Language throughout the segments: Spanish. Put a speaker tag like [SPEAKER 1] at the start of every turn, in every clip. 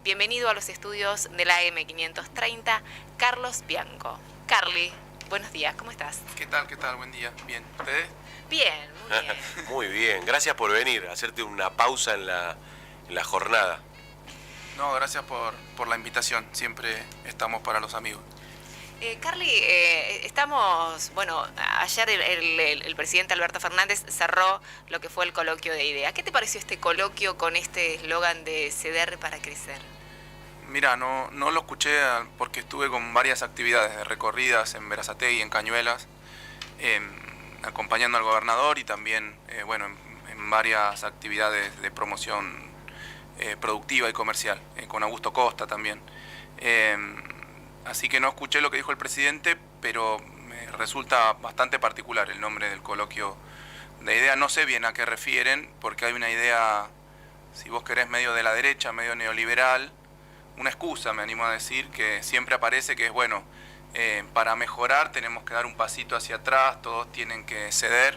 [SPEAKER 1] Bienvenido a los estudios de la AM530, Carlos Bianco. Carly, buenos días, ¿cómo estás?
[SPEAKER 2] ¿Qué tal? ¿Qué tal? Buen día. Bien. ¿Ustedes?
[SPEAKER 1] Bien, muy bien.
[SPEAKER 3] Muy bien, gracias por venir, hacerte una pausa en la jornada.
[SPEAKER 2] No, gracias por la invitación. Siempre estamos para los amigos.
[SPEAKER 1] Carly, ayer el presidente Alberto Fernández cerró lo que fue el coloquio de IDEA. ¿Qué te pareció este coloquio con este eslogan de ceder para crecer?
[SPEAKER 2] Mira, no lo escuché porque estuve con varias actividades de recorridas en Berazategui, en Cañuelas, acompañando al gobernador y también, en varias actividades de promoción productiva y comercial, con Augusto Costa también. Así que no escuché lo que dijo el presidente, pero me resulta bastante particular el nombre del coloquio de IDEA. No sé bien a qué refieren, porque hay una idea, si vos querés, medio de la derecha, medio neoliberal, una excusa, me animo a decir, que siempre aparece, que es, para mejorar tenemos que dar un pasito hacia atrás, todos tienen que ceder,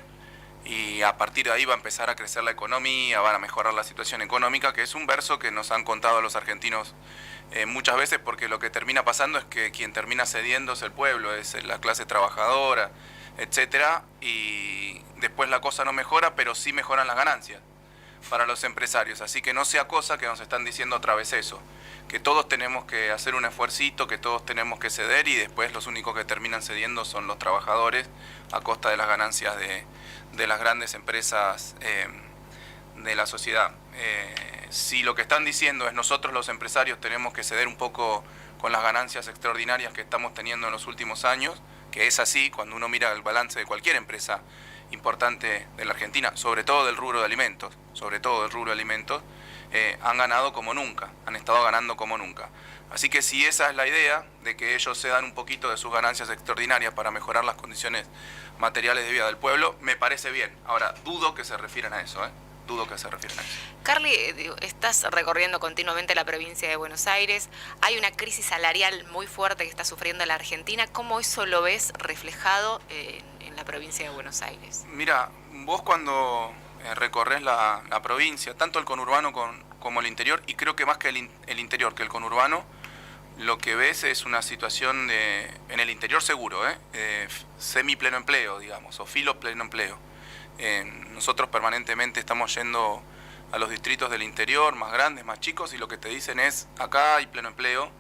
[SPEAKER 2] y a partir de ahí va a empezar a crecer la economía, van a mejorar la situación económica, que es un verso que nos han contado los argentinos muchas veces, porque lo que termina pasando es que quien termina cediendo es el pueblo, es la clase trabajadora, etcétera, y después la cosa no mejora, pero sí mejoran las ganancias para los empresarios. Así que no sea cosa que nos están diciendo otra vez eso, que todos tenemos que hacer un esfuercito, que todos tenemos que ceder, y después los únicos que terminan cediendo son los trabajadores a costa de las ganancias de las grandes empresas de la sociedad. Si lo que están diciendo es nosotros los empresarios tenemos que ceder un poco con las ganancias extraordinarias que estamos teniendo en los últimos años, que es así cuando uno mira el balance de cualquier empresa importante de la Argentina, sobre todo del rubro de alimentos, han ganado como nunca, han estado ganando como nunca. Así que si esa es la idea, de que ellos cedan un poquito de sus ganancias extraordinarias para mejorar las condiciones materiales de vida del pueblo, me parece bien. Ahora, dudo que se refieran a eso, Dudo que se refieran a eso.
[SPEAKER 1] Carly, estás recorriendo continuamente la provincia de Buenos Aires. Hay una crisis salarial muy fuerte que está sufriendo la Argentina. ¿Cómo eso lo ves reflejado en la provincia de Buenos Aires?
[SPEAKER 2] Mira, vos cuando recorres la provincia, tanto el conurbano como el interior, y creo que más que el interior que el conurbano, lo que ves es una situación en el interior seguro, semi-pleno empleo, digamos, o filo-pleno empleo. Nosotros permanentemente estamos yendo a los distritos del interior, más grandes, más chicos, y lo que te dicen es, acá hay pleno empleo,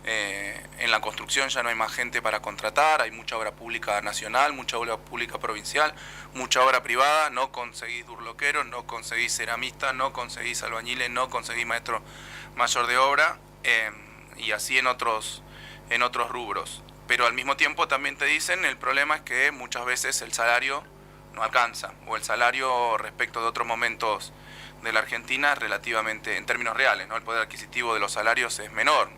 [SPEAKER 2] en la construcción ya no hay más gente para contratar, hay mucha obra pública nacional, mucha obra pública provincial, mucha obra privada, no conseguís durloqueros, no conseguís ceramistas, no conseguís albañiles, no conseguís maestro mayor de obra, y así en otros rubros. Pero al mismo tiempo también te dicen, el problema es que muchas veces el salario no alcanza, o el salario respecto de otros momentos de la Argentina relativamente, en términos reales, ¿no? El poder adquisitivo de los salarios es menor.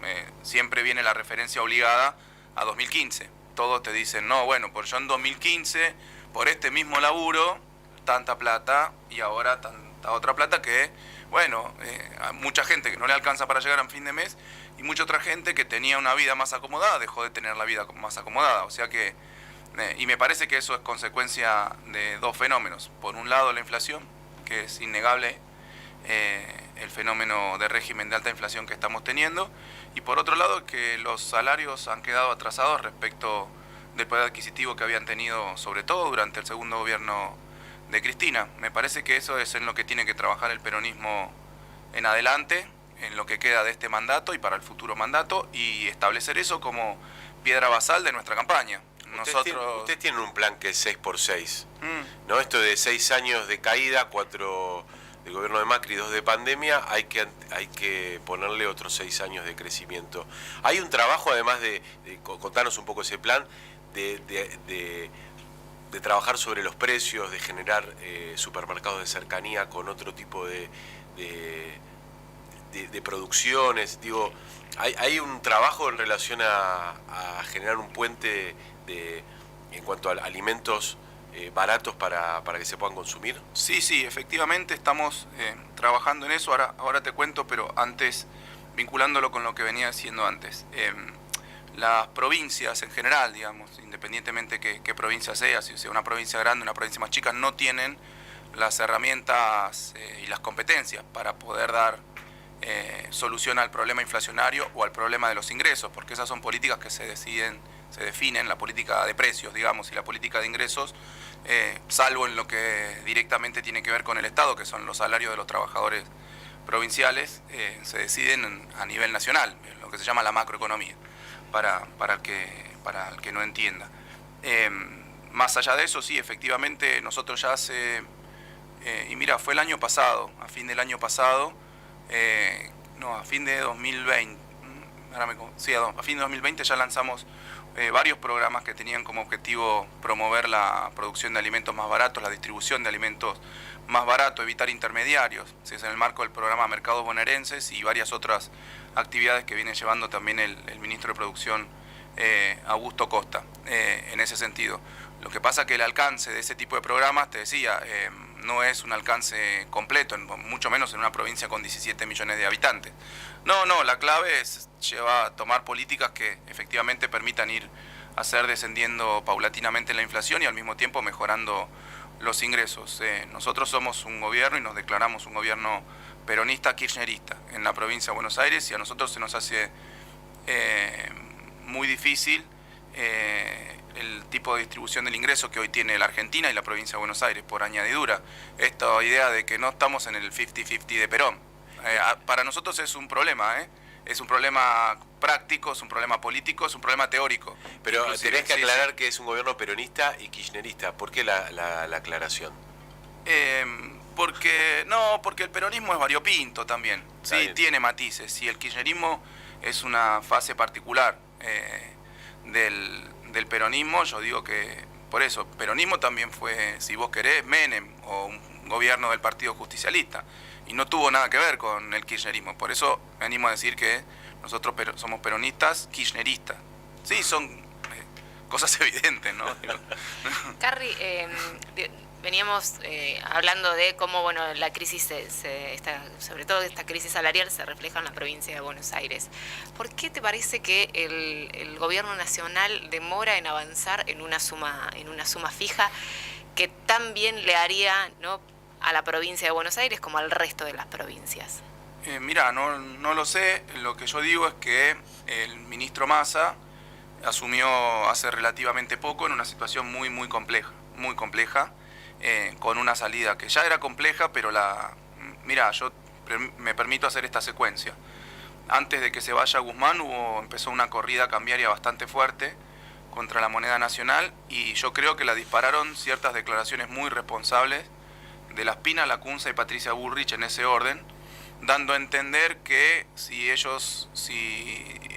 [SPEAKER 2] Siempre viene la referencia obligada a 2015. Todos te dicen, no, pues yo en 2015, por este mismo laburo, tanta plata, y ahora tanta otra plata que, a mucha gente que no le alcanza para llegar a fin de mes, y mucha otra gente que tenía una vida más acomodada, dejó de tener la vida más acomodada. O sea que, y me parece que eso es consecuencia de dos fenómenos. Por un lado, la inflación, que es innegable, el fenómeno de régimen de alta inflación que estamos teniendo, y por otro lado que los salarios han quedado atrasados respecto del poder adquisitivo que habían tenido, sobre todo durante el segundo gobierno de Cristina. Me parece que eso es en lo que tiene que trabajar el peronismo en adelante, en lo que queda de este mandato y para el futuro mandato, y establecer eso como piedra basal de nuestra campaña.
[SPEAKER 3] Ustedes tienen un plan que es 6x6, ¿no? Esto de 6 años de caída, 4 del gobierno de Macri, 2 de pandemia, hay que ponerle otros 6 años de crecimiento. Hay un trabajo, además de contarnos un poco ese plan, de trabajar sobre los precios, de generar supermercados de cercanía con otro tipo de producciones. Digo, hay un trabajo en relación a generar un puente en cuanto a alimentos baratos para que se puedan consumir.
[SPEAKER 2] Sí, efectivamente estamos trabajando en eso. Ahora te cuento, pero antes, vinculándolo con lo que venía diciendo antes. Las provincias en general, digamos, independientemente qué provincia sea, si sea una provincia grande, una provincia más chica, no tienen las herramientas y las competencias para poder dar solución al problema inflacionario o al problema de los ingresos, porque esas son políticas que se definen, la política de precios, digamos, y la política de ingresos, salvo en lo que directamente tiene que ver con el Estado, que son los salarios de los trabajadores provinciales, se deciden a nivel nacional, lo que se llama la macroeconomía, para el que no entienda. Más allá de eso, sí, efectivamente, nosotros ya y mira, fue el año pasado, a fin del año pasado, a fin de 2020, a fin de 2020 ya lanzamos varios programas que tenían como objetivo promover la producción de alimentos más baratos, la distribución de alimentos más baratos, evitar intermediarios. Es en el marco del programa Mercados Bonaerenses y varias otras actividades que viene llevando también el ministro de Producción, Augusto Costa, en ese sentido. Lo que pasa es que el alcance de ese tipo de programas, te decía, no es un alcance completo, mucho menos en una provincia con 17 millones de habitantes. No, la clave es tomar políticas que efectivamente permitan ir a hacer descendiendo paulatinamente la inflación y al mismo tiempo mejorando los ingresos. Nosotros somos un gobierno y nos declaramos un gobierno peronista, kirchnerista en la provincia de Buenos Aires, y a nosotros se nos hace muy difícil el tipo de distribución del ingreso que hoy tiene la Argentina y la provincia de Buenos Aires, por añadidura. Esta idea de que no estamos en el 50-50 de Perón. Para nosotros es un problema, es un problema práctico, es un problema político, es un problema teórico.
[SPEAKER 3] Pero
[SPEAKER 2] inclusive,
[SPEAKER 3] tenés que aclarar que es un gobierno peronista y kirchnerista. ¿Por qué la aclaración?
[SPEAKER 2] Porque el peronismo es variopinto también, sí, tiene matices, y el kirchnerismo es una fase particular del peronismo. Yo digo que, por eso, peronismo también fue, si vos querés, Menem, o un gobierno del Partido Justicialista, y no tuvo nada que ver con el kirchnerismo. Por eso me animo a decir que nosotros somos peronistas kirchneristas. Sí, son cosas evidentes, ¿no?
[SPEAKER 1] Carri, veníamos hablando de cómo la crisis, sobre todo esta crisis salarial, se refleja en la provincia de Buenos Aires. ¿Por qué te parece que el gobierno nacional demora en avanzar en una suma fija que tan bien le haría, ¿no?, a la provincia de Buenos Aires como al resto de las provincias?
[SPEAKER 2] Mira, no lo sé. Lo que yo digo es que el ministro Massa asumió hace relativamente poco en una situación muy compleja, con una salida que ya era compleja, pero mira, yo me permito hacer esta secuencia. Antes de que se vaya Guzmán empezó una corrida cambiaria bastante fuerte contra la moneda nacional, y yo creo que la dispararon ciertas declaraciones muy responsables de Laspina, Lacunza y Patricia Bullrich, en ese orden, dando a entender que si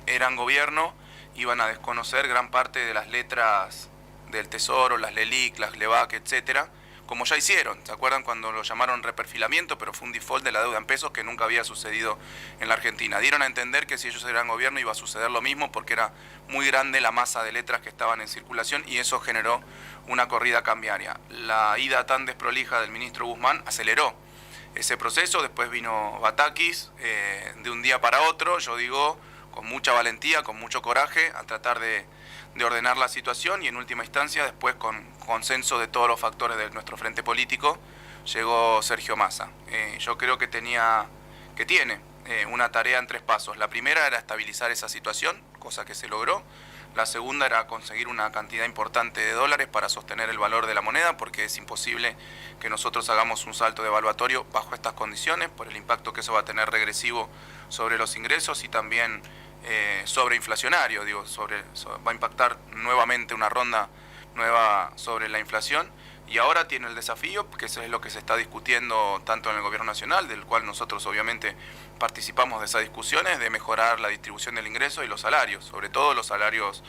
[SPEAKER 2] eran gobierno iban a desconocer gran parte de las letras del Tesoro, las LELIC, las LEVAC, etcétera, como ya hicieron. ¿Se acuerdan cuando lo llamaron reperfilamiento? Pero fue un default de la deuda en pesos que nunca había sucedido en la Argentina. Dieron a entender que si ellos eran gobierno iba a suceder lo mismo, porque era muy grande la masa de letras que estaban en circulación, y eso generó una corrida cambiaria. La ida tan desprolija del ministro Guzmán aceleró ese proceso. Después vino Batakis, de un día para otro, yo digo, con mucha valentía, con mucho coraje, a tratar de ordenar la situación, y en última instancia, después con consenso de todos los factores de nuestro frente político, llegó Sergio Massa. Yo creo que tiene una tarea en 3 pasos. La primera era estabilizar esa situación, cosa que se logró. La segunda era conseguir una cantidad importante de dólares para sostener el valor de la moneda, porque es imposible que nosotros hagamos un salto devaluatorio bajo estas condiciones, por el impacto que eso va a tener regresivo sobre los ingresos y también sobreinflacionario. Va a impactar nuevamente una ronda nueva sobre la inflación, y ahora tiene el desafío, que eso es lo que se está discutiendo tanto en el gobierno nacional, del cual nosotros obviamente participamos de esas discusiones, de mejorar la distribución del ingreso y los salarios, sobre todo los salarios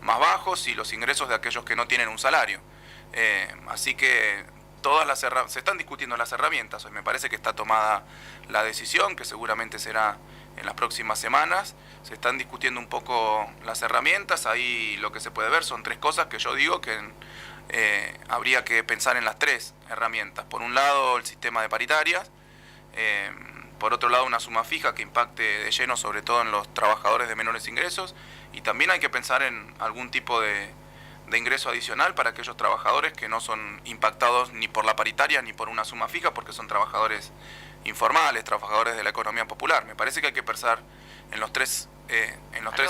[SPEAKER 2] más bajos y los ingresos de aquellos que no tienen un salario. Así que se están discutiendo las herramientas. Hoy me parece que está tomada la decisión, que seguramente será en las próximas semanas. Se están discutiendo un poco las herramientas. Ahí lo que se puede ver son 3 cosas que yo digo que habría que pensar en las 3 herramientas. Por un lado, el sistema de paritarias. Por otro lado, una suma fija que impacte de lleno sobre todo en los trabajadores de menores ingresos, y también hay que pensar en algún tipo de ingreso adicional para aquellos trabajadores que no son impactados ni por la paritaria ni por una suma fija, porque son trabajadores informales, trabajadores de la economía popular. Me parece que hay que pensar en los tres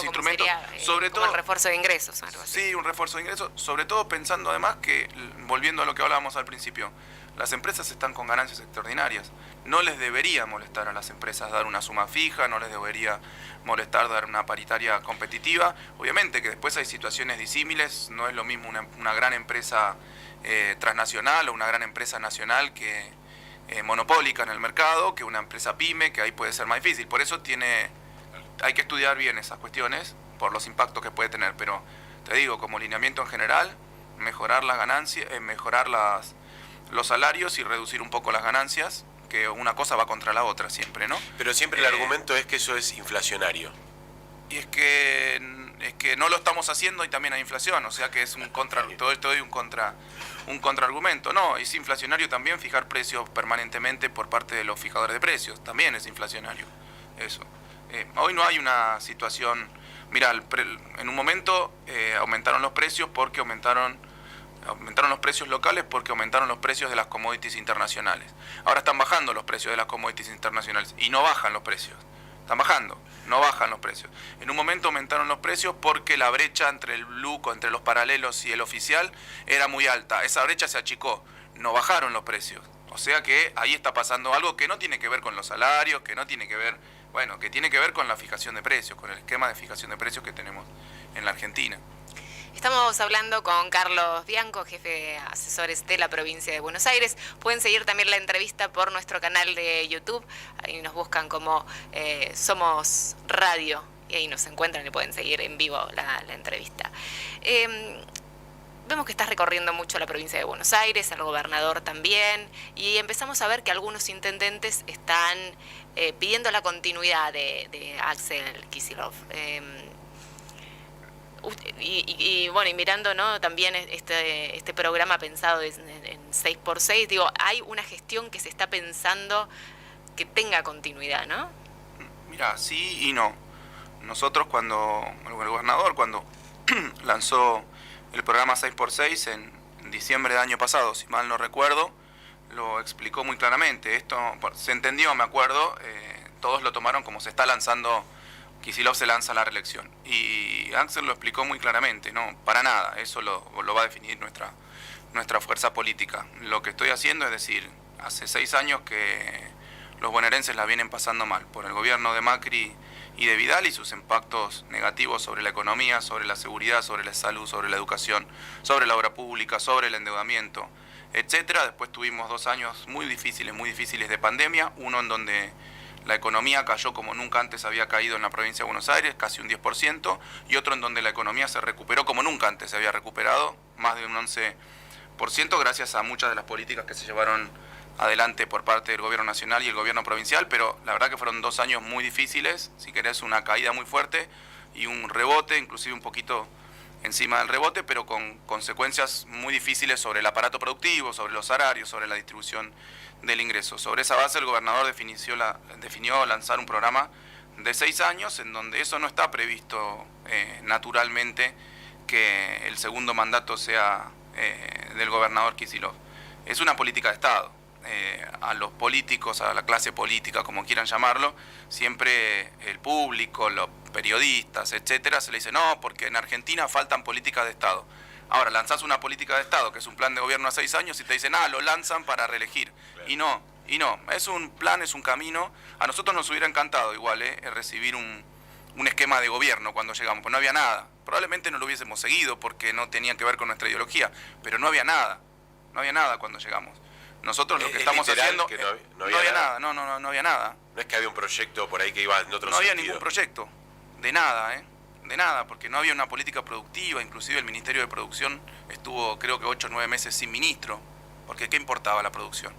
[SPEAKER 2] instrumentos,
[SPEAKER 1] Sería,
[SPEAKER 2] sobre todo
[SPEAKER 1] el refuerzo de ingresos, algo así.
[SPEAKER 2] Sí, un refuerzo de ingresos, sobre todo pensando además que, volviendo a lo que hablábamos al principio, las empresas están con ganancias extraordinarias. No les debería molestar a las empresas dar una suma fija, no les debería molestar dar una paritaria competitiva. Obviamente que después hay situaciones disímiles, no es lo mismo una gran empresa transnacional o una gran empresa nacional que monopólica en el mercado, que una empresa pyme, que ahí puede ser más difícil. Por eso hay que estudiar bien esas cuestiones por los impactos que puede tener, pero te digo, como lineamiento en general, mejorar las ganancias, mejorar los salarios y reducir un poco las ganancias, que una cosa va contra la otra siempre, ¿no?
[SPEAKER 3] Pero siempre el argumento es que eso es inflacionario.
[SPEAKER 2] Y es que no lo estamos haciendo y también hay inflación, o sea que es un contraargumento. No, es inflacionario también fijar precios permanentemente por parte de los fijadores de precios, también es inflacionario eso. Hoy no hay una situación, mira, en un momento aumentaron los precios porque aumentaron los precios locales porque aumentaron los precios de las commodities internacionales. Ahora están bajando los precios de las commodities internacionales y no bajan los precios. Están bajando, no bajan los precios. En un momento aumentaron los precios porque la brecha entre el blue, entre los paralelos y el oficial era muy alta. Esa brecha se achicó, no bajaron los precios. O sea que ahí está pasando algo que no tiene que ver con los salarios, que no tiene que ver, bueno, que tiene que ver con la fijación de precios, con el esquema de fijación de precios que tenemos en la Argentina.
[SPEAKER 1] Estamos hablando con Carlos Bianco, jefe de asesores de la provincia de Buenos Aires. Pueden seguir también la entrevista por nuestro canal de YouTube. Ahí nos buscan como Somos Radio y ahí nos encuentran y pueden seguir en vivo la entrevista. Vemos que estás recorriendo mucho la provincia de Buenos Aires, el gobernador también, y empezamos a ver que algunos intendentes están pidiendo la continuidad de Axel Kicillof. Y bueno, y mirando, ¿no?, también este programa pensado en 6x6, digo, hay una gestión que se está pensando que tenga continuidad, ¿no?
[SPEAKER 2] Mira, sí y no. Nosotros el gobernador cuando lanzó el programa 6x6 en diciembre del año pasado, si mal no recuerdo, lo explicó muy claramente. Esto se entendió, me acuerdo, todos lo tomaron como se está lanzando. Kicillof se lanza a la reelección. Y Axel lo explicó muy claramente, no, para nada, eso lo va a definir nuestra fuerza política. Lo que estoy haciendo es decir, hace 6 años que los bonaerenses la vienen pasando mal por el gobierno de Macri y de Vidal y sus impactos negativos sobre la economía, sobre la seguridad, sobre la salud, sobre la educación, sobre la obra pública, sobre el endeudamiento, etcétera. Después tuvimos 2 años muy difíciles de pandemia, uno en donde la economía cayó como nunca antes había caído en la provincia de Buenos Aires, casi un 10%, y otro en donde la economía se recuperó como nunca antes se había recuperado, más de un 11%, gracias a muchas de las políticas que se llevaron adelante por parte del gobierno nacional y el gobierno provincial, pero la verdad que fueron 2 años muy difíciles, si querés una caída muy fuerte y un rebote, inclusive un poquito encima del rebote, pero con consecuencias muy difíciles sobre el aparato productivo, sobre los salarios, sobre la distribución del ingreso. Sobre esa base el gobernador definió lanzar un programa de 6 años en donde eso no está previsto naturalmente, que el segundo mandato sea del gobernador Kicillof. Es una política de Estado. A los políticos, a la clase política, como quieran llamarlo, siempre el público, los periodistas, etcétera, se le dice no, porque en Argentina faltan políticas de Estado. Ahora, lanzás una política de Estado, que es un plan de gobierno a 6 años, y te dicen, lo lanzan para reelegir. Y no, es un plan, es un camino. A nosotros nos hubiera encantado igual, recibir un esquema de gobierno cuando llegamos, pues no había nada. Probablemente no lo hubiésemos seguido porque no tenía que ver con nuestra ideología, pero no había nada cuando llegamos. Nosotros lo que estamos haciendo...
[SPEAKER 3] Que
[SPEAKER 2] no había nada, no había nada.
[SPEAKER 3] No es que había un proyecto por ahí que iba en otro sentido.
[SPEAKER 2] No había ningún proyecto, de nada, porque no había una política productiva, inclusive el Ministerio de Producción estuvo creo que 8 o 9 meses sin ministro, porque ¿qué importaba la producción?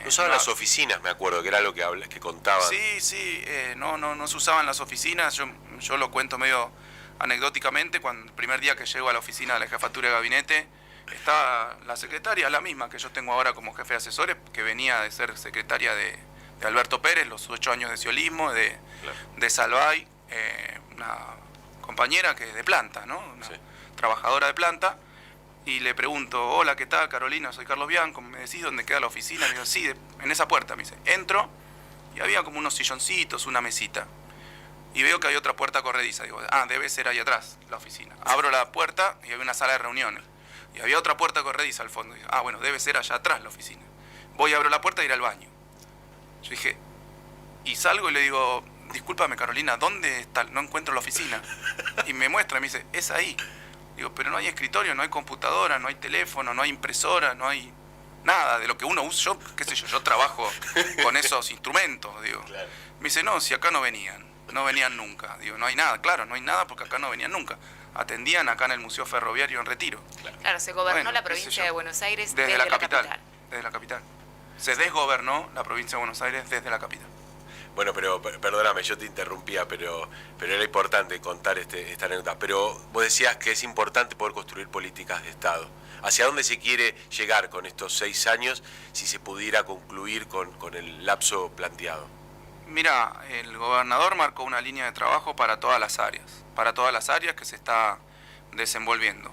[SPEAKER 3] Usaban las oficinas, me acuerdo, que era lo que contaban.
[SPEAKER 2] Sí, no se usaban las oficinas, yo lo cuento medio anecdóticamente, cuando el primer día que llego a la oficina de la jefatura de gabinete, está la secretaria, la misma que yo tengo ahora como jefe de asesores, que venía de ser secretaria de Alberto Pérez, los 8 años de ciolismo, de Salvay, una compañera que es de planta, ¿no? Una trabajadora de planta, y le pregunto, hola, ¿qué tal, Carolina? Soy Carlos Bianco, ¿me decís dónde queda la oficina? Y digo, sí, en esa puerta, me dice. Entro y había como unos silloncitos, una mesita. Y veo que hay otra puerta corrediza. Digo, debe ser ahí atrás, la oficina. Abro la puerta y había una sala de reuniones. Y había otra puerta corrediza al fondo. Digo, bueno, debe ser allá atrás la oficina. Voy, abro la puerta y ir al baño. Yo dije, y salgo y le digo, discúlpame Carolina, ¿dónde está? No encuentro la oficina. Y me muestra, me dice, es ahí. Digo, pero no hay escritorio, no hay computadora, no hay teléfono, no hay impresora, no hay nada de lo que uno usa. Yo, qué sé yo trabajo con esos instrumentos, digo. Claro. Me dice, no, si acá no venían nunca. Digo, no hay nada, claro, no hay nada porque acá no venían nunca. Atendían acá en el Museo Ferroviario en Retiro.
[SPEAKER 1] Claro, se gobernó la provincia de Buenos Aires
[SPEAKER 2] desde la capital. Desde la capital. Se desgobernó la provincia de Buenos Aires desde la capital.
[SPEAKER 3] Bueno, pero perdóname, yo te interrumpía, pero era importante contar esta anécdota. Pero vos decías que es importante poder construir políticas de Estado. ¿Hacia dónde se quiere llegar con estos 6 años si se pudiera concluir con el lapso planteado?
[SPEAKER 2] Mira, el gobernador marcó una línea de trabajo para todas las áreas que se está desenvolviendo.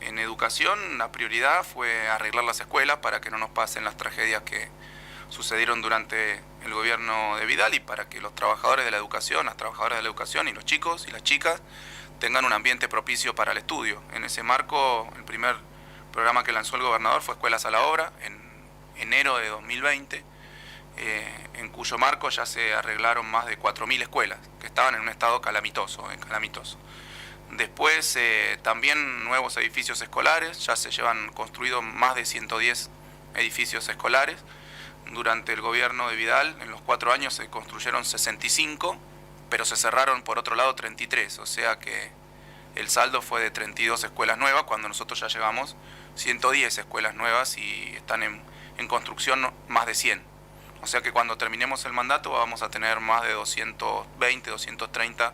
[SPEAKER 2] En educación, la prioridad fue arreglar las escuelas para que no nos pasen las tragedias que sucedieron durante el gobierno de Vidal y para que los trabajadores de la educación, las trabajadoras de la educación y los chicos y las chicas tengan un ambiente propicio para el estudio. En ese marco, el primer programa que lanzó el gobernador fue Escuelas a la Obra en enero de 2020, en cuyo marco ya se arreglaron más de 4.000 escuelas que estaban en un estado calamitoso. Después también nuevos edificios escolares, ya se llevan construidos más de 110 edificios escolares. Durante el gobierno de Vidal, en los 4 años se construyeron 65, pero se cerraron por otro lado 33, o sea que el saldo fue de 32 escuelas nuevas, cuando nosotros ya llevamos 110 escuelas nuevas y están en construcción más de 100. O sea que cuando terminemos el mandato vamos a tener más de 220, 230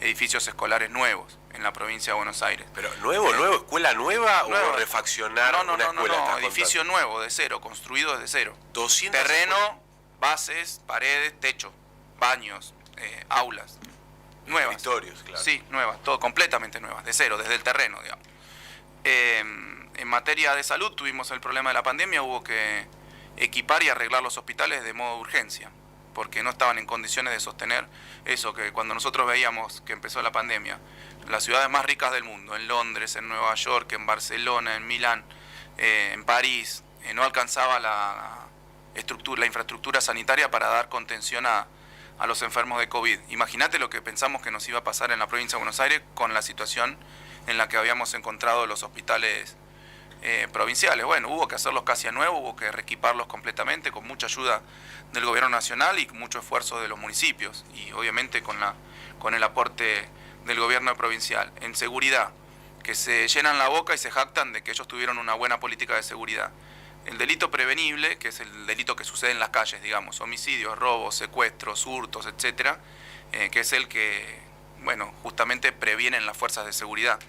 [SPEAKER 2] edificios escolares nuevos en la provincia de Buenos Aires.
[SPEAKER 3] ¿Pero nuevo, escuela nueva o refaccionar una escuela?
[SPEAKER 2] No, edificio nuevo, de cero, construido desde cero.
[SPEAKER 3] 200
[SPEAKER 2] terreno,
[SPEAKER 3] escuelas.
[SPEAKER 2] Bases, paredes, techo, baños, aulas. Nuevas.
[SPEAKER 3] Escritorios, claro.
[SPEAKER 2] Sí, nuevas, todo completamente nuevas, de cero, desde el terreno, digamos. En materia de salud tuvimos el problema de la pandemia, hubo que equipar y arreglar los hospitales de modo de urgencia, porque no estaban en condiciones de sostener eso que cuando nosotros veíamos que empezó la pandemia, las ciudades más ricas del mundo, en Londres, en Nueva York, en Barcelona, en Milán, en París, no alcanzaba la infraestructura sanitaria para dar contención a los enfermos de COVID. Imagínate lo que pensamos que nos iba a pasar en la provincia de Buenos Aires con la situación en la que habíamos encontrado los hospitales provinciales. Bueno, hubo que hacerlos casi a nuevo, hubo que reequiparlos completamente con mucha ayuda del gobierno nacional y con mucho esfuerzo de los municipios y obviamente con el aporte del gobierno provincial. En seguridad, que se llenan la boca y se jactan de que ellos tuvieron una buena política de seguridad. El delito prevenible, que es el delito que sucede en las calles, digamos, homicidios, robos, secuestros, hurtos, etcétera, que es el que, bueno, justamente previenen las fuerzas de seguridad.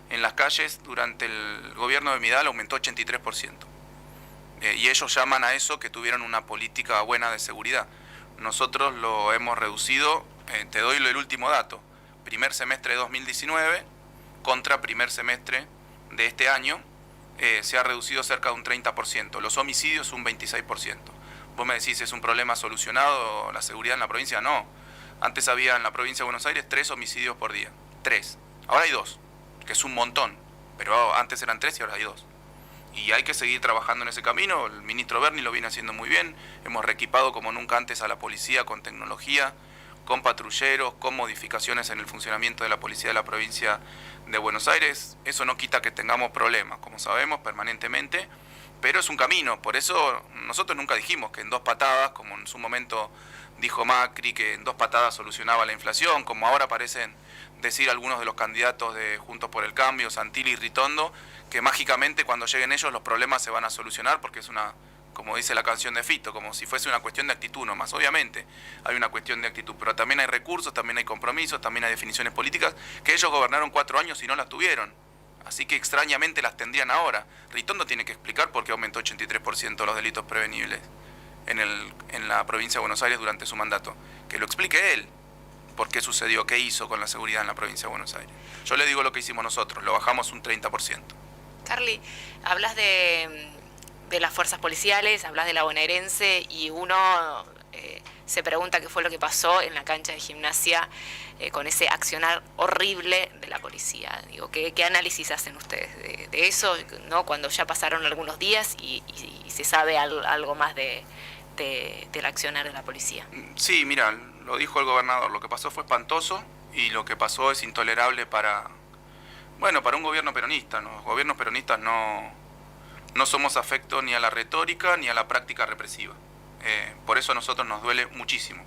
[SPEAKER 2] En las calles, durante el gobierno de Vidal aumentó 83%. Y ellos llaman a eso que tuvieron una política buena de seguridad. Nosotros lo hemos reducido, te doy el último dato, primer semestre de 2019 contra primer semestre de este año, se ha reducido cerca de un 30%, los homicidios un 26%. Vos me decís, ¿es un problema solucionado la seguridad en la provincia? No. Antes había en la provincia de Buenos Aires 3 homicidios por día, 3. Ahora hay 2, que es un montón, pero antes eran 3 y ahora hay 2. Y hay que seguir trabajando en ese camino, el ministro Berni lo viene haciendo muy bien, hemos reequipado como nunca antes a la policía con tecnología, con patrulleros, con modificaciones en el funcionamiento de la policía de la provincia de Buenos Aires. Eso no quita que tengamos problemas, como sabemos, permanentemente, pero es un camino. Por eso nosotros nunca dijimos que en 2 patadas, como en su momento dijo Macri, que en 2 patadas solucionaba la inflación, como ahora parecen decir algunos de los candidatos de Juntos por el Cambio, Santilli y Ritondo, que mágicamente cuando lleguen ellos los problemas se van a solucionar porque es una, como dice la canción de Fito, como si fuese una cuestión de actitud nomás. Obviamente hay una cuestión de actitud, pero también hay recursos, también hay compromisos, también hay definiciones políticas, que ellos gobernaron 4 años y no las tuvieron. Así que extrañamente las tendrían ahora. Ritondo tiene que explicar por qué aumentó 83% los delitos prevenibles en la provincia de Buenos Aires durante su mandato. Que lo explique él, por qué sucedió, qué hizo con la seguridad en la provincia de Buenos Aires. Yo le digo lo que hicimos nosotros, lo bajamos un 30%.
[SPEAKER 1] Carly, hablas de de las fuerzas policiales, hablas de la bonaerense y uno se pregunta qué fue lo que pasó en la cancha de Gimnasia con ese accionar horrible de la policía. Digo, ¿qué análisis hacen ustedes de eso, ¿no? Cuando ya pasaron algunos días y se sabe algo más del accionar de la policía?
[SPEAKER 2] Sí, mira, lo dijo el gobernador, lo que pasó fue espantoso y lo que pasó es intolerable para un gobierno peronista, ¿no? Los gobiernos peronistas no somos afectos ni a la retórica ni a la práctica represiva. Por eso a nosotros nos duele muchísimo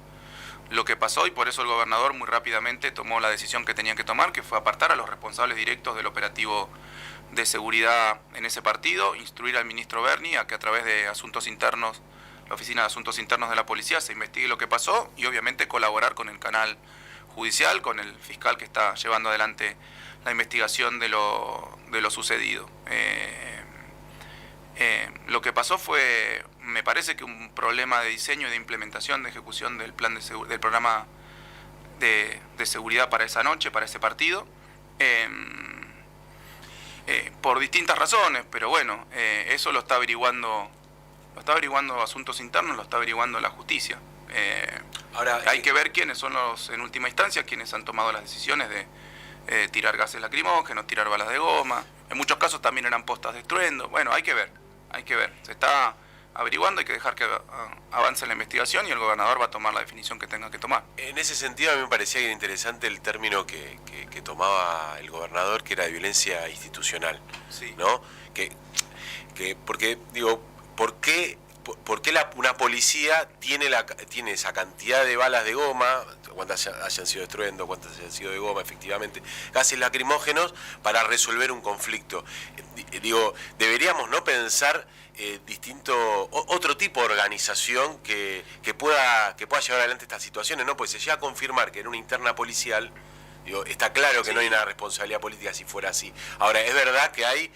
[SPEAKER 2] lo que pasó y por eso el gobernador muy rápidamente tomó la decisión que tenía que tomar, que fue apartar a los responsables directos del operativo de seguridad en ese partido, instruir al ministro Berni a que a través de asuntos internos, la Oficina de Asuntos Internos de la Policía, se investigue lo que pasó y obviamente colaborar con el canal judicial, con el fiscal que está llevando adelante la investigación de lo sucedido. Lo que pasó fue, me parece que un problema de diseño y de implementación, de ejecución del plan del programa de seguridad para esa noche, para ese partido, por distintas razones, pero bueno, eso lo está averiguando Asuntos Internos, lo está averiguando la justicia. Ahora hay que ver quiénes son en última instancia, quienes han tomado las decisiones de tirar gases lacrimógenos, tirar balas de goma. En muchos casos también eran postas de estruendo. Bueno, hay que ver. Se está averiguando, hay que dejar que avance la investigación y el gobernador va a tomar la definición que tenga que tomar.
[SPEAKER 3] En ese sentido a mí me parecía que era interesante el término que tomaba el gobernador, que era de violencia institucional,
[SPEAKER 2] sí.
[SPEAKER 3] ¿no? Porque digo, ¿por qué una policía tiene esa cantidad de balas de goma, cuántas hayan sido de estruendo, cuántas hayan sido de goma, efectivamente, gases lacrimógenos, para resolver un conflicto? Digo, deberíamos no pensar otro tipo de organización que pueda llevar adelante estas situaciones, ¿no? Pues se llega a confirmar que en una interna policial, digo, está claro que
[SPEAKER 2] sí,
[SPEAKER 3] no hay una responsabilidad política si fuera así. Ahora, es verdad que hay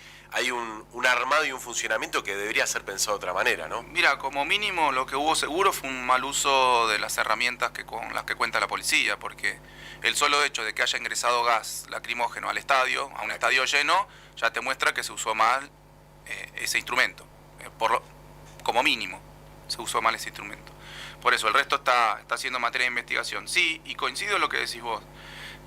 [SPEAKER 3] un armado y un funcionamiento que debería ser pensado de otra manera, ¿no?
[SPEAKER 2] Mira, como mínimo lo que hubo seguro fue un mal uso de las herramientas con las que cuenta la policía, porque el solo hecho de que haya ingresado gas lacrimógeno al estadio, a un estadio lleno, ya te muestra que se usó mal ese instrumento. Como mínimo, se usó mal ese instrumento. Por eso, el resto está siendo materia de investigación. Sí, y coincido en lo que decís vos.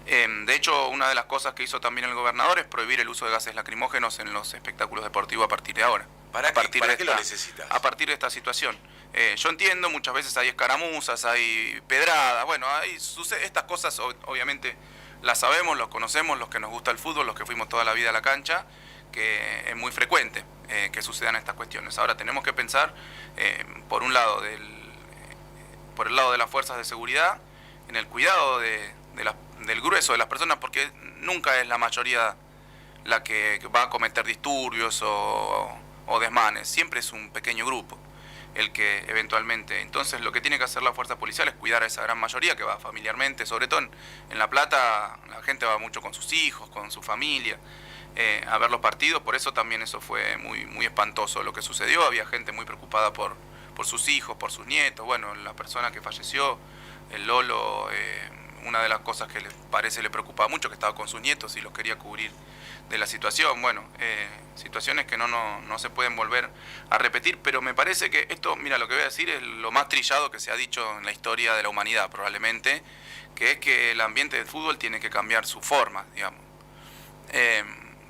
[SPEAKER 2] De hecho, una de las cosas que hizo también el gobernador es prohibir el uso de gases lacrimógenos en los espectáculos deportivos a partir de ahora.
[SPEAKER 3] ¿Para qué lo necesitas?
[SPEAKER 2] A partir de esta situación. Yo entiendo, muchas veces hay escaramuzas, hay pedradas, bueno, estas cosas obviamente las sabemos, los conocemos, los que nos gusta el fútbol, los que fuimos toda la vida a la cancha, que es muy frecuente que sucedan estas cuestiones. Ahora tenemos que pensar, por un lado, por el lado de las fuerzas de seguridad, en el cuidado del grueso de las personas, porque nunca es la mayoría la que va a cometer disturbios o desmanes, siempre es un pequeño grupo el que eventualmente. Entonces lo que tiene que hacer la fuerza policial es cuidar a esa gran mayoría que va familiarmente, sobre todo en La Plata la gente va mucho con sus hijos, con su familia, a ver los partidos. Por eso también eso fue muy, muy espantoso lo que sucedió. Había gente muy preocupada por sus hijos, por sus nietos. Bueno, la persona que falleció, el Lolo, una de las cosas que le preocupaba mucho, que estaba con sus nietos y los quería cubrir de la situación. Bueno, situaciones que no se pueden volver a repetir, pero me parece que esto, mira, lo que voy a decir es lo más trillado que se ha dicho en la historia de la humanidad probablemente, que es que el ambiente del fútbol tiene que cambiar su forma, digamos.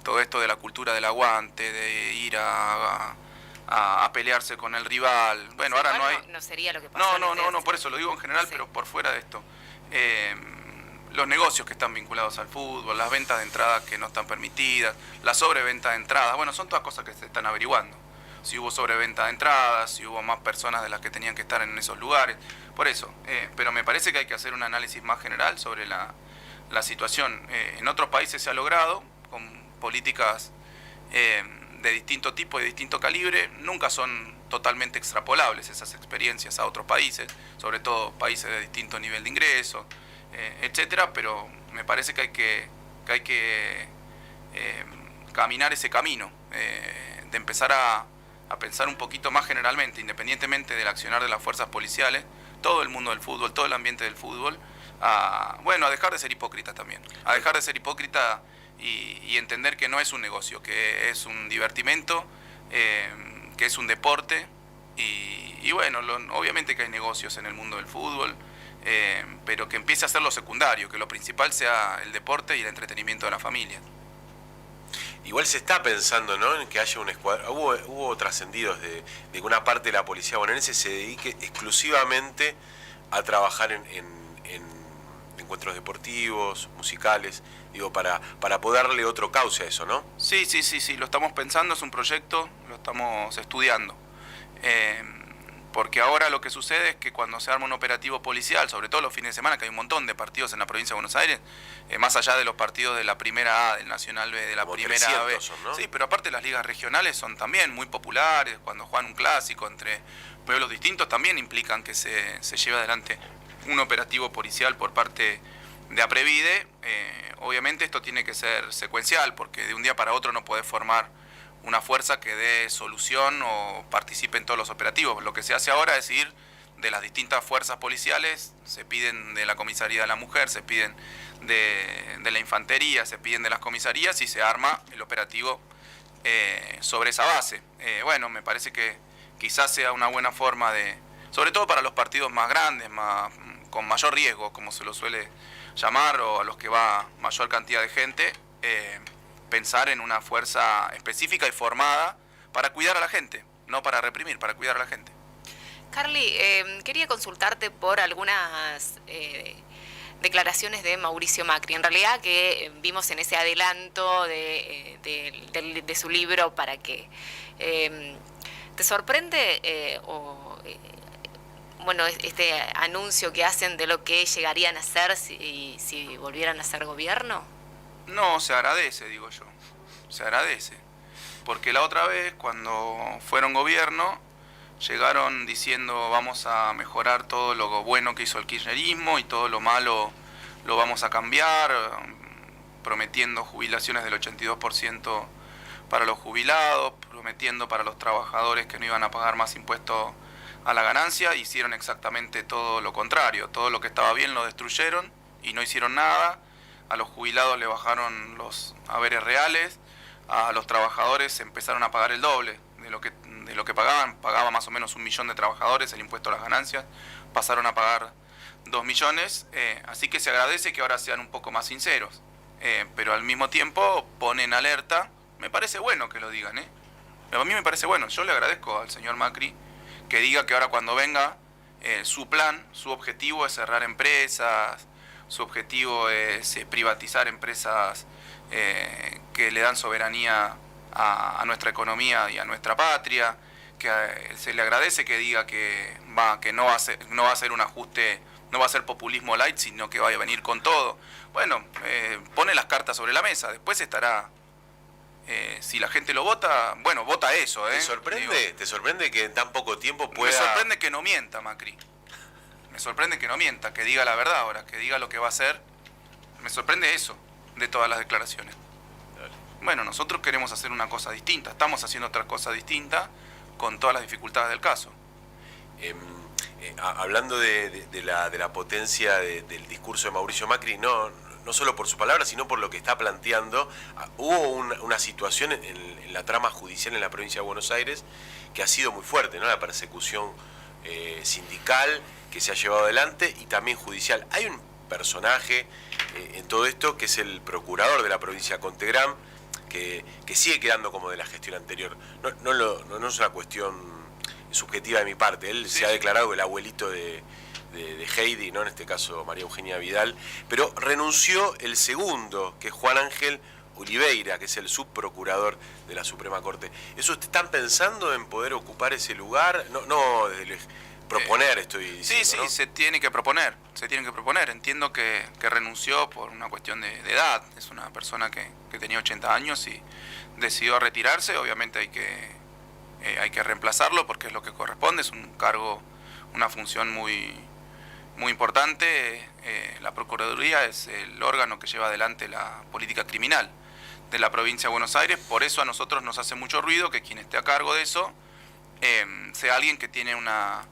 [SPEAKER 2] Todo esto de la cultura del aguante, de ir a pelearse con el rival. Bueno, ahora no hay...
[SPEAKER 1] No sería lo que pasó.
[SPEAKER 2] No, por eso lo digo en general, sí. Pero por fuera de esto. Los negocios que están vinculados al fútbol, las ventas de entradas que no están permitidas, la sobreventa de entradas, bueno, son todas cosas que se están averiguando. Si hubo sobreventa de entradas, si hubo más personas de las que tenían que estar en esos lugares, por eso. Pero me parece que hay que hacer un análisis más general sobre la situación. En otros países se ha logrado, con políticas de distinto tipo y de distinto calibre, nunca son totalmente extrapolables esas experiencias a otros países, sobre todo países de distinto nivel de ingreso, etcétera, pero me parece que hay que caminar ese camino, de empezar a pensar un poquito más generalmente, independientemente del accionar de las fuerzas policiales, todo el mundo del fútbol, todo el ambiente del fútbol, a dejar de ser hipócrita también, a dejar de ser hipócrita y entender que no es un negocio, que es un divertimento, que es un deporte y bueno, obviamente que hay negocios en el mundo del fútbol, pero que empiece a ser lo secundario, que lo principal sea el deporte y el entretenimiento de la familia.
[SPEAKER 3] Igual se está pensando, ¿no?, en que haya un escuadrón. Hubo trascendidos de que una parte de la policía bonaerense se dedique exclusivamente a trabajar en encuentros deportivos, musicales, digo, para poder darle otro cauce a eso, ¿no?
[SPEAKER 2] Sí, lo estamos pensando, es un proyecto, lo estamos estudiando. Porque ahora lo que sucede es que cuando se arma un operativo policial, sobre todo los fines de semana, que hay un montón de partidos en la provincia de Buenos Aires, más allá de los partidos de la primera A, del Nacional B, de la
[SPEAKER 3] como
[SPEAKER 2] primera B,
[SPEAKER 3] son, ¿no?
[SPEAKER 2] Sí, pero aparte las ligas regionales son también muy populares, cuando juegan un clásico entre pueblos distintos también implican que se lleve adelante un operativo policial por parte de Aprevide. Obviamente esto tiene que ser secuencial, porque de un día para otro no podés formar una fuerza que dé solución o participe en todos los operativos. Lo que se hace ahora es ir de las distintas fuerzas policiales, se piden de la comisaría de la mujer, se piden de la infantería, se piden de las comisarías y se arma el operativo sobre esa base. Bueno, me parece que quizás sea una buena forma de, sobre todo para los partidos más grandes, con mayor riesgo, como se lo suele llamar, o a los que va mayor cantidad de gente, pensar en una fuerza específica y formada para cuidar a la gente, no para reprimir, para cuidar a la gente.
[SPEAKER 1] Carly, quería consultarte por algunas declaraciones de Mauricio Macri. En realidad que vimos en ese adelanto de su libro para que... ¿Te sorprende bueno, este anuncio que hacen de lo que llegarían a hacer si volvieran a ser gobierno?
[SPEAKER 2] No, se agradece, digo yo. Se agradece. Porque la otra vez, cuando fueron gobierno, llegaron diciendo vamos a mejorar todo lo bueno que hizo el kirchnerismo y todo lo malo lo vamos a cambiar, prometiendo jubilaciones del 82% para los jubilados, prometiendo para los trabajadores que no iban a pagar más impuestos a la ganancia. Hicieron exactamente todo lo contrario. Todo lo que estaba bien lo destruyeron y no hicieron nada. A los jubilados le bajaron los haberes reales, a los trabajadores empezaron a pagar el doble de lo que pagaban. Pagaba más o menos 1 millón de trabajadores el impuesto a las ganancias, pasaron a pagar 2 millones, así que se agradece que ahora sean un poco más sinceros, pero al mismo tiempo ponen alerta. Me parece bueno que lo digan, a mí me parece bueno. Yo le agradezco al señor Macri que diga que ahora cuando venga su plan, su objetivo es cerrar empresas, su objetivo es privatizar empresas que le dan soberanía a nuestra economía y a nuestra patria, que se le agradece que diga que no va a ser un ajuste, no va a ser populismo light, sino que va a venir con todo. Bueno, pone las cartas sobre la mesa, después estará, si la gente lo vota, bueno, vota eso.
[SPEAKER 3] ¿Te sorprende? Digo, ¿te sorprende que en tan poco tiempo pueda...?
[SPEAKER 2] Me sorprende que no mienta Macri. Me sorprende que no mienta, que diga la verdad ahora, que diga lo que va a hacer. Me sorprende eso, de todas las declaraciones. Bueno, nosotros queremos hacer una cosa distinta, estamos haciendo otra cosa distinta con todas las dificultades del caso.
[SPEAKER 3] Hablando de la potencia del discurso de Mauricio Macri, no solo por sus palabras, sino por lo que está planteando, hubo una situación en la trama judicial en la provincia de Buenos Aires que ha sido muy fuerte, ¿no? La persecución sindical que se ha llevado adelante y también judicial. Hay un personaje en todo esto que es el procurador de la provincia, Contegram, que sigue quedando como de la gestión anterior. No es una cuestión subjetiva de mi parte. Él se ha declarado el abuelito de Heidi, ¿no? En este caso María Eugenia Vidal, pero renunció el segundo, que es Juan Ángel Oliveira, que es el subprocurador de la Suprema Corte. ¿Están pensando en poder ocupar ese lugar? No desde proponer, estoy diciendo,
[SPEAKER 2] Sí,
[SPEAKER 3] ¿no?
[SPEAKER 2] se tiene que proponer. Entiendo que renunció por una cuestión de edad. Es una persona que tenía 80 años y decidió retirarse. Obviamente hay que reemplazarlo porque es lo que corresponde. Es un cargo, una función muy importante. La Procuraduría es el órgano que lleva adelante la política criminal de la provincia de Buenos Aires. Por eso a nosotros nos hace mucho ruido que quien esté a cargo de eso sea alguien que tiene una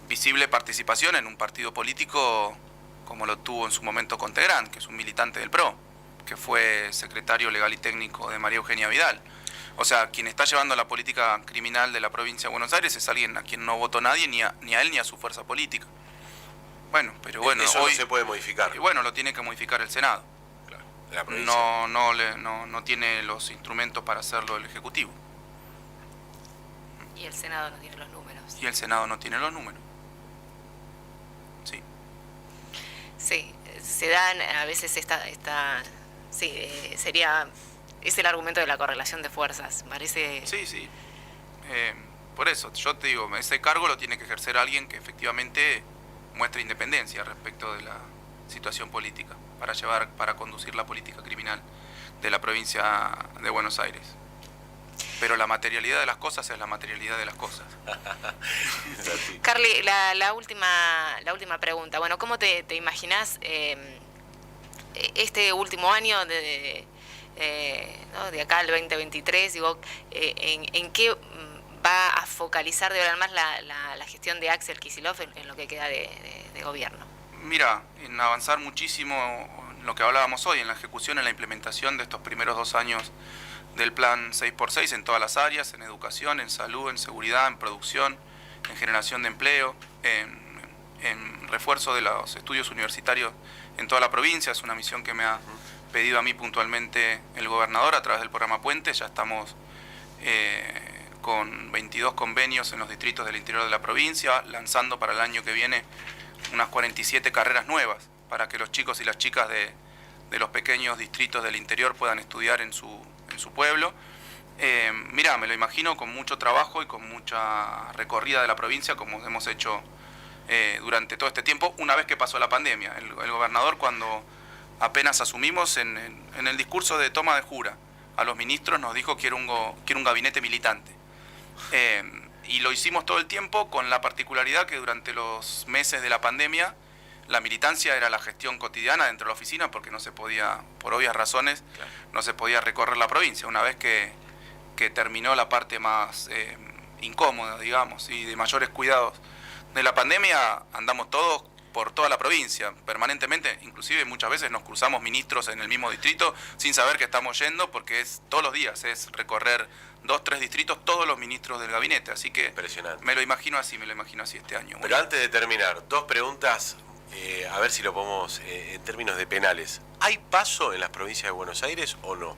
[SPEAKER 2] visible participación en un partido político como lo tuvo en su momento Contegrán, que es un militante del PRO, que fue secretario legal y técnico de María Eugenia Vidal. O sea, quien está llevando la política criminal de la provincia de Buenos Aires es alguien a quien no votó nadie, ni a él ni a su fuerza política. Bueno, pero bueno,
[SPEAKER 3] eso
[SPEAKER 2] hoy,
[SPEAKER 3] no se puede modificar.
[SPEAKER 2] Bueno, lo tiene que modificar el Senado.
[SPEAKER 3] Claro, de la provincia.
[SPEAKER 2] No tiene los instrumentos para hacerlo el Ejecutivo.
[SPEAKER 1] Y el Senado no tiene los números.
[SPEAKER 2] Y el Senado no tiene los números. Sí.
[SPEAKER 1] Sí, se dan a veces sería... Es el argumento de la correlación de fuerzas, parece...
[SPEAKER 2] Sí. Por eso, yo te digo, ese cargo lo tiene que ejercer alguien que efectivamente muestre independencia respecto de la situación política para conducir la política criminal de la provincia de Buenos Aires. Pero la materialidad de las cosas es la materialidad de las cosas.
[SPEAKER 1] Carly, la última pregunta. Bueno, ¿cómo te imaginás este último año ¿no? de acá al 2023? Digo, ¿en qué va a focalizar de ahora en más la gestión de Axel Kicillof en lo que queda de gobierno?
[SPEAKER 2] Mira, en avanzar muchísimo en lo que hablábamos hoy, en la ejecución, en la implementación de estos primeros 2 años del plan 6x6 en todas las áreas, en educación, en salud, en seguridad, en producción, en generación de empleo, en refuerzo de los estudios universitarios en toda la provincia. Es una misión que me ha pedido a mí puntualmente el gobernador a través del programa Puente. Ya estamos con 22 convenios en los distritos del interior de la provincia, lanzando para el año que viene unas 47 carreras nuevas para que los chicos y las chicas de los pequeños distritos del interior puedan estudiar en su pueblo. Mirá, me lo imagino con mucho trabajo y con mucha recorrida de la provincia, como hemos hecho durante todo este tiempo, una vez que pasó la pandemia. El gobernador, cuando apenas asumimos, en el discurso de toma de jura a los ministros nos dijo que era un gabinete militante. Y lo hicimos todo el tiempo, con la particularidad que durante los meses de la pandemia la militancia era la gestión cotidiana dentro de la oficina, porque no se podía, por obvias razones, claro, no se podía recorrer la provincia. Una vez que terminó la parte más incómoda, digamos, y de mayores cuidados de la pandemia, andamos todos por toda la provincia, permanentemente. Inclusive muchas veces nos cruzamos ministros en el mismo distrito sin saber que estamos yendo, porque es todos los días, es recorrer 2, 3 distritos, todos los ministros del gabinete. Así que
[SPEAKER 3] impresionante.
[SPEAKER 2] Me lo imagino así este año.
[SPEAKER 3] Pero antes de terminar, 2 preguntas, a ver si lo podemos en términos de penales. ¿Hay paso en las provincias de Buenos Aires o no?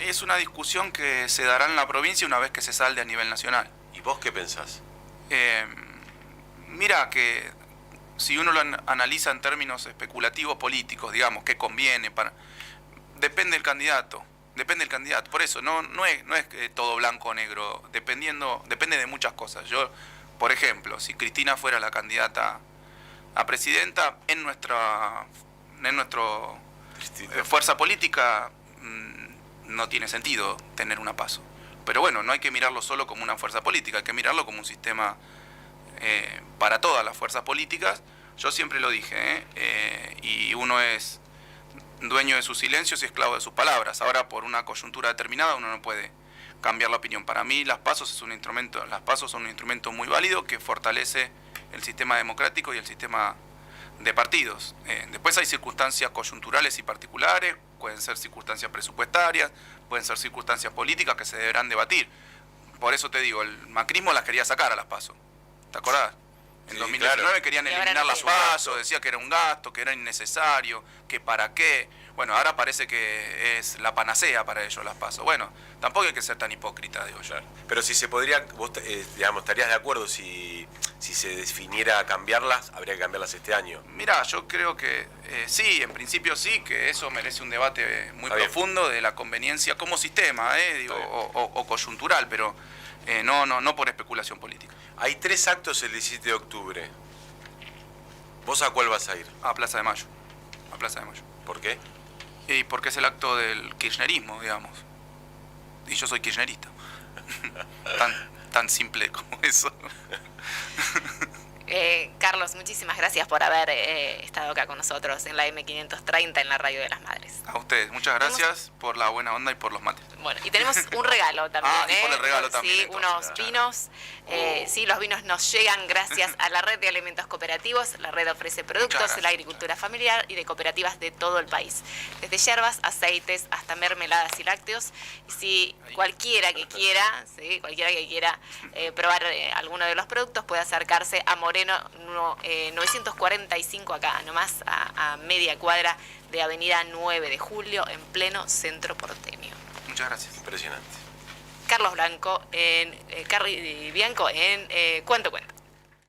[SPEAKER 2] Es una discusión que se dará en la provincia una vez que se salde a nivel nacional.
[SPEAKER 3] ¿Y vos qué pensás?
[SPEAKER 2] Mira, que si uno lo analiza en términos especulativos políticos, digamos, qué conviene para... Depende del candidato. Por eso, no es todo blanco o negro. Depende de muchas cosas. Yo, por ejemplo, si Cristina fuera la candidata a presidenta, en nuestra fuerza política no tiene sentido tener una PASO. Pero bueno, no hay que mirarlo solo como una fuerza política, hay que mirarlo como un sistema para todas las fuerzas políticas. Yo siempre lo dije, y uno es dueño de sus silencios y esclavo de sus palabras. Ahora, por una coyuntura determinada, uno no puede cambiar la opinión. Para mí, las PASO son un instrumento muy válido que fortalece el sistema democrático y el sistema de partidos. Después hay circunstancias coyunturales y particulares, pueden ser circunstancias presupuestarias, pueden ser circunstancias políticas que se deberán debatir. Por eso te digo, el macrismo las quería sacar a las PASO. ¿Te acordás? En 2019 claro, querían eliminar las PASO, decía que era un gasto, que era innecesario, que para qué. Bueno, ahora parece que es la panacea para ellos las PASO. Bueno, tampoco hay que ser tan hipócrita, digo yo.
[SPEAKER 3] Pero si se podría, vos estarías de acuerdo si se definiera cambiarlas, habría que cambiarlas este año.
[SPEAKER 2] Mirá, yo creo que sí, en principio sí, que eso merece un debate muy profundo de la conveniencia como sistema, o coyuntural, pero no por especulación política.
[SPEAKER 3] Hay 3 actos el 17 de octubre. ¿Vos a cuál vas a ir?
[SPEAKER 2] A Plaza de Mayo.
[SPEAKER 3] ¿Por qué?
[SPEAKER 2] Y porque es el acto del kirchnerismo, digamos. Y yo soy kirchnerista. tan simple como eso.
[SPEAKER 1] Carlos, muchísimas gracias por haber estado acá con nosotros en la M530 en la Radio de las Madres.
[SPEAKER 2] A ustedes, muchas gracias por la buena onda y por los mates.
[SPEAKER 1] Bueno, y tenemos un regalo también.
[SPEAKER 2] Y por el regalo también.
[SPEAKER 1] Sí,
[SPEAKER 2] Entonces,
[SPEAKER 1] unos vinos. Sí, los vinos nos llegan gracias a la red de alimentos cooperativos. La red ofrece productos de la agricultura familiar y de cooperativas de todo el país. Desde yerbas, aceites, hasta mermeladas y lácteos. Y si cualquiera que quiera, probar alguno de los productos puede acercarse a Moreno 945 acá, nomás a media cuadra de Avenida 9 de Julio, en pleno centro porteño.
[SPEAKER 2] Muchas gracias.
[SPEAKER 3] Impresionante.
[SPEAKER 1] Carlos Bianco en Cuento Cuento.